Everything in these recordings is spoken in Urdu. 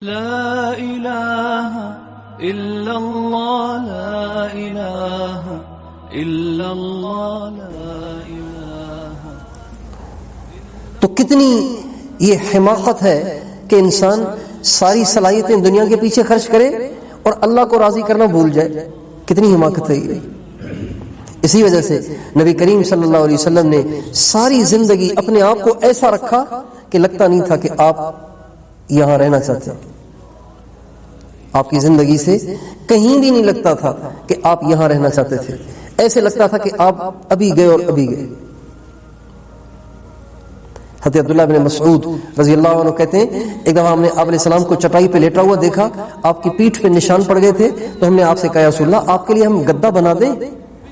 لا الہ الا اللہ لا الہ الا اللہ لا الہ. تو کتنی یہ حماقت ہے کہ انسان ساری صلاحیتیں دنیا کے پیچھے خرچ کرے اور اللہ کو راضی کرنا بھول جائے. کتنی حماقت ہے یہ. اسی وجہ سے نبی کریم صلی اللہ علیہ وسلم نے ساری زندگی اپنے آپ کو ایسا رکھا کہ لگتا نہیں تھا کہ آپ یہاں رہنا چاہتے ہیں. آپ کی زندگی سے کہیں بھی نہیں لگتا تھا کہ آپ یہاں رہنا چاہتے تھے. ایسے لگتا تھا کہ آپ ابھی گئے اور ابھی گئے. حضرت عبداللہ بن مسعود رضی اللہ عنہ کہتے ہیں ایک دفعہ ہم نے آپ علیہ السلام کو چٹائی پہ لیٹا ہوا دیکھا, آپ کی پیٹھ پہ نشان پڑ گئے تھے, تو ہم نے آپ سے کہا یا رسول اللہ آپ کے لیے ہم گدا بنا دیں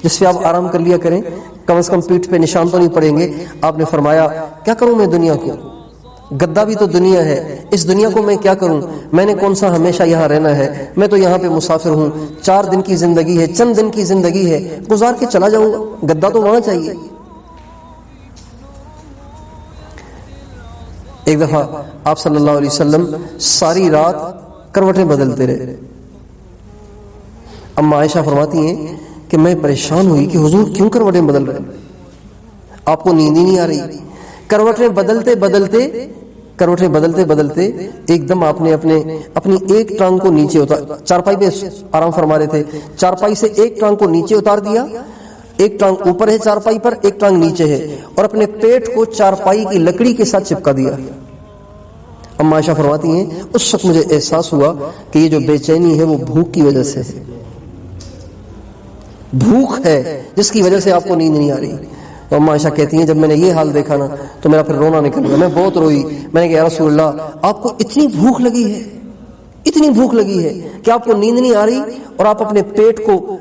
جس پہ آپ آرام کر لیا کریں, کم از کم پیٹھ پہ نشان تو نہیں پڑیں گے. آپ نے فرمایا کیا کروں میں دنیا کو, گدا بھی تو دنیا ہے, اس دنیا کو میں کیا کروں, میں نے کون سا ہمیشہ یہاں رہنا ہے, میں تو یہاں پہ مسافر ہوں, 4 دن کی زندگی ہے, چند دن کی زندگی ہے, گزار کے چلا جاؤں گا, گدا تو وہاں چاہیے. ایک دفعہ آپ صلی اللہ علیہ وسلم ساری رات کروٹیں بدلتے رہے. اما عائشہ فرماتی ہیں کہ میں پریشان ہوئی کہ حضور کیوں کروٹیں بدل رہے ہیں, آپ کو نیند ہی نہیں آ رہی. کروٹیں بدلتے بدلتے ایک دم آپ نے اپنی ایک ٹانگ کو نیچے اتار, چارپائی پہ آرام فرما رہے تھے, چارپائی سے ایک ٹانگ کو نیچے اتار دیا, ایک ٹانگ اوپر ہے چارپائی پر, ایک ٹانگ نیچے ہے, اور اپنے پیٹ کو چارپائی کی لکڑی کے ساتھ چپکا دیا. اما عائشہ فرماتی ہیں اس وقت مجھے احساس ہوا کہ یہ جو بے چینی ہے وہ بھوک کی وجہ سے ہے, بھوک ہے جس کی وجہ سے آپ کو نیند نہیں آ رہی. تو اما عائشہ کہتی ہیں جب میں نے یہ حال دیکھا نا تو میرا پھر رونا نکل گیا, میں بہت روئی. میں نے کہا یا رسول اللہ آپ کو اتنی بھوک لگی ہے, اتنی بھوک لگی ہے کہ آپ کو نیند نہیں آ رہی اور آپ اپنے پیٹ کو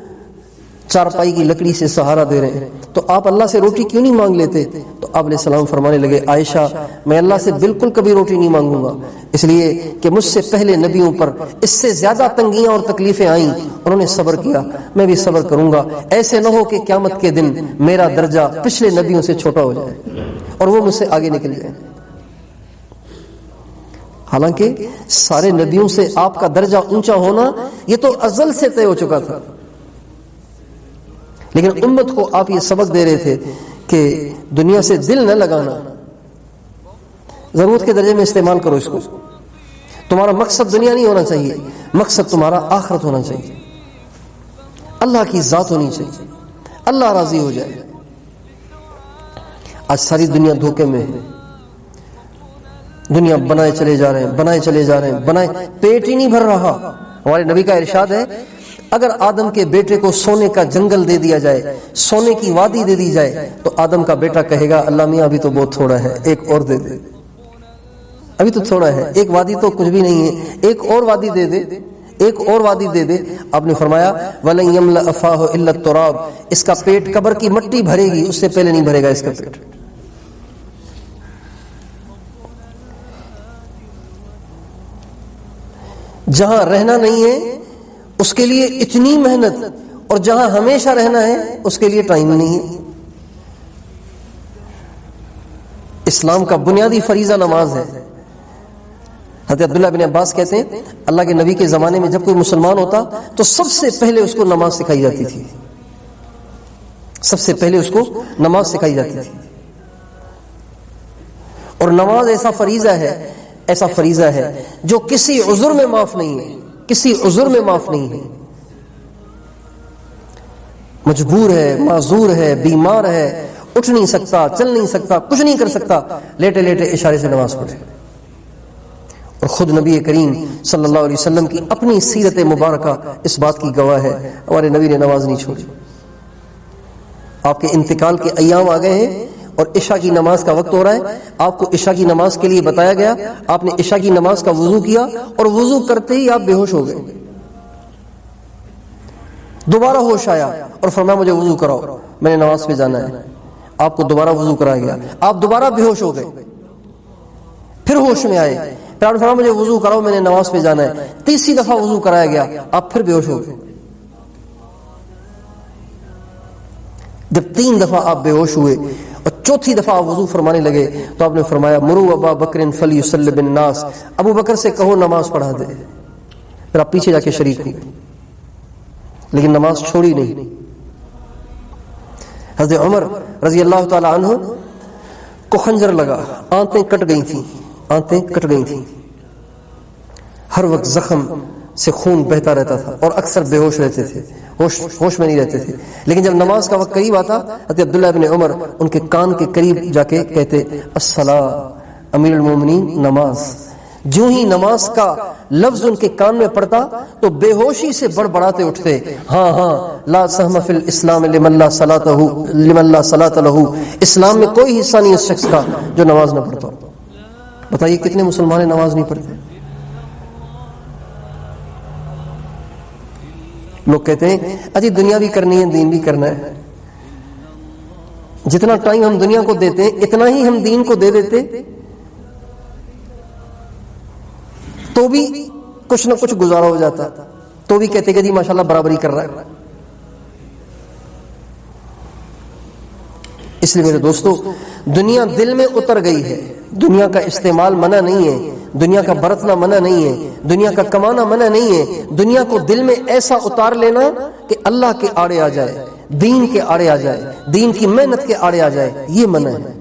چارپائی کی لکڑی سے سہارا دے رہے ہیں, تو آپ اللہ سے روٹی کیوں نہیں مانگ لیتے؟ تو آپ علیہ السلام فرمانے لگے عائشہ میں اللہ سے بالکل کبھی روٹی نہیں مانگوں گا, اس لیے کہ مجھ سے پہلے نبیوں پر اس سے زیادہ تنگیاں اور تکلیفیں آئیں, انہوں نے صبر کیا, میں بھی صبر کروں گا. ایسے نہ ہو کہ قیامت کے دن میرا درجہ پچھلے نبیوں سے چھوٹا ہو جائے اور وہ مجھ سے آگے نکل جائے. حالانکہ سارے نبیوں سے آپ کا درجہ اونچا ہونا یہ تو ازل سے طے ہو چکا تھا, لیکن امت کو آپ یہ سبق دے رہے تھے کہ دنیا سے دل نہ لگانا, ضرورت کے درجے میں استعمال کرو اس کو. تمہارا مقصد دنیا نہیں ہونا چاہیے, مقصد تمہارا آخرت ہونا چاہیے, اللہ کی ذات ہونی چاہیے, اللہ راضی ہو جائے. آج ساری دنیا دھوکے میں ہے, دنیا بنائے چلے جا رہے ہیں, پیٹ ہی نہیں بھر رہا. ہمارے نبی کا ارشاد ہے اگر آدم کے بیٹے کو سونے کا جنگل دے دیا جائے, سونے کی وادی دے دی جائے, تو آدم کا بیٹا کہے گا اللہ میاں ابھی تو بہت تھوڑا ہے, ایک اور دے دے, ابھی تو تھوڑا ہے, ایک وادی تو کچھ بھی نہیں ہے, ایک اور وادی دے دے, ایک اور وادی دے دے. آپ نے فرمایا وَلَن يَمْلَأَ فَاهُ إِلَّا التُّرَابُ, اس کا پیٹ قبر کی مٹی بھرے گی, اس سے پہلے نہیں بھرے گا اس کا پیٹ. جہاں رہنا نہیں ہے اس کے لیے اتنی محنت, اور جہاں ہمیشہ رہنا ہے اس کے لیے ٹائم نہیں ہے. اسلام کا بنیادی فریضہ نماز ہے. حضرت عبداللہ بن عباس کہتے ہیں اللہ کے نبی کے زمانے میں جب کوئی مسلمان ہوتا تو سب سے پہلے اس کو نماز سکھائی جاتی تھی, سب سے پہلے اس کو نماز سکھائی جاتی تھی. اور نماز ایسا فریضہ ہے جو کسی عذر میں معاف نہیں ہے, کسی عذر میں معاف نہیں ہے. مجبور ہے, معذور ہے, بیمار ہے, اٹھ نہیں سکتا, چل نہیں سکتا, کچھ نہیں کر سکتا, لیٹے لیٹے اشارے سے نماز پڑھے. اور خود نبی کریم صلی اللہ علیہ وسلم کی اپنی سیرت مبارکہ اس بات کی گواہ ہے, ہمارے نبی نے نماز نہیں چھوڑی. آپ کے انتقال کے ایام آ گئے ہیں اور عشاء کی نماز کا وقت ہو رہا ہے. آپ کو عشاء کی نماز کے لیے بتایا گیا, آپ نے عشاء کی نماز کا وضو کیا اور وضو کرتے ہی آپ بے ہوش ہو گئے. دوبارہ ہوش آیا اور فرمایا مجھے وضو کراؤ, میں نے نماز پہ جانا ہے. آپ کو دوبارہ وضو کرایا گیا, آپ دوبارہ بے ہوش ہو گئے, پھر ہوش میں آئے, پھر آپ نے فرمایا مجھے وضو کراؤ, میں نے نماز پہ جانا ہے. تیسری دفعہ وضو کرایا گیا, آپ پھر بے ہوش ہو گئے. جب 3 دفعہ آپ بے ہوش ہوئے اور چوتھی دفعہ وضو فرمانے لگے تو آپ نے فرمایا مرو ابا بکر فلیصلی بالناس، ابو بکر سے کہو نماز پڑھا دے. پھر آپ پیچھے جا کے شریک ہوئے لیکن نماز چھوڑی نہیں. حضرت عمر رضی اللہ تعالی عنہ کو خنجر لگا، آنتیں کٹ گئی تھیں، ہر وقت زخم سے خون بہتا رہتا تھا اور اکثر بے ہوش رہتے تھے، ہوش میں نہیں رہتے تھے. لیکن جب نماز کا وقت قریب آتا حضرت عبداللہ ابن عمر ان کے کان کے قریب جا کے کہتے الصلاۃ، امیر المومنین نماز. جو ہی نماز کا لفظ ان کے کان میں پڑتا تو بے ہوشی سے بڑبڑاتے اٹھتے، ہاں لا سہم فی الاسلام لمن لا صلاۃ لہ، اسلام میں کوئی حصہ نہیں اس شخص کا جو نماز نہ پڑھتا. بتائیے کتنے مسلمان نماز نہیں پڑھتے. لوگ کہتے ہیں اجی دنیا بھی کرنی ہے دین بھی کرنا ہے. جتنا ٹائم ہم دنیا کو دیتے ہیں اتنا ہی ہم دین کو دے دیتے تو بھی کچھ نہ کچھ گزارا ہو جاتا، تو بھی کہتے کہ جی ماشاءاللہ برابری کر رہا ہے. اس لیے میرے دوستو دنیا دل میں اتر گئی ہے. دنیا کا استعمال منع نہیں ہے، دنیا کا برتنا منع نہیں ہے، دنیا کا کمانا منع نہیں ہے. دنیا کو دل میں ایسا اتار لینا کہ اللہ کے آڑے آ جائے، دین کے آڑے آ جائے، دین کی محنت کے آڑے آ جائے، یہ منع ہے.